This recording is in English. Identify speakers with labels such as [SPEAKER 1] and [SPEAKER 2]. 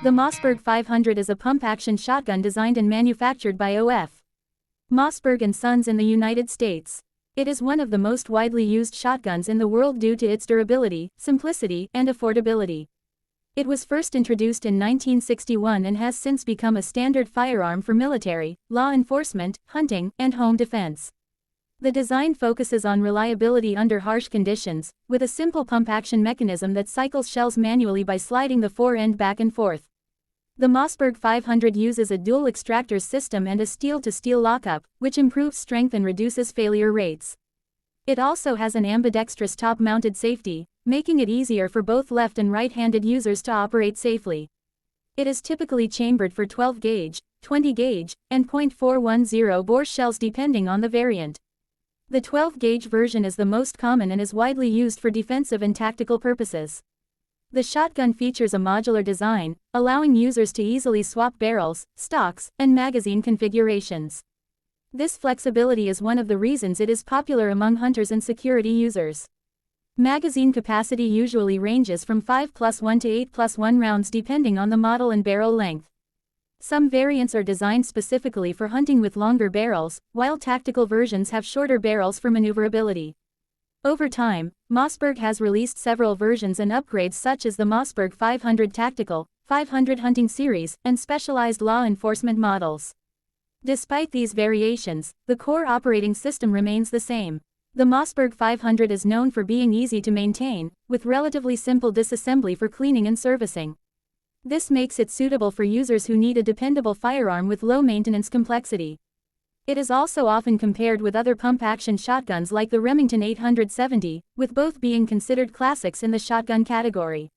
[SPEAKER 1] The Mossberg 500 is a pump-action shotgun designed and manufactured by O.F. Mossberg Sons in the United States. It is one of the most widely used shotguns in the world due to its durability, simplicity, and affordability. It was first introduced in 1961 and has since become a standard firearm for military, law enforcement, hunting, and home defense. The design focuses on reliability under harsh conditions, with a simple pump-action mechanism that cycles shells manually by sliding the fore-end back and forth. The Mossberg 500 uses a dual extractors system and a steel-to-steel lockup, which improves strength and reduces failure rates. It also has an ambidextrous top-mounted safety, making it easier for both left and right-handed users to operate safely. It is typically chambered for 12-gauge, 20-gauge, and .410 bore shells depending on the variant. The 12-gauge version is the most common and is widely used for defensive and tactical purposes. The shotgun features a modular design, allowing users to easily swap barrels, stocks, and magazine configurations. This flexibility is one of the reasons it is popular among hunters and security users. Magazine capacity usually ranges from 5+1 to 8+1 rounds depending on the model and barrel length. Some variants are designed specifically for hunting with longer barrels, while tactical versions have shorter barrels for maneuverability. Over time, Mossberg has released several versions and upgrades such as the Mossberg 500 Tactical, 500 Hunting Series, and specialized law enforcement models. Despite these variations, the core operating system remains the same. The Mossberg 500 is known for being easy to maintain, with relatively simple disassembly for cleaning and servicing. This makes it suitable for users who need a dependable firearm with low maintenance complexity. It is also often compared with other pump-action shotguns like the Remington 870, with both being considered classics in the shotgun category.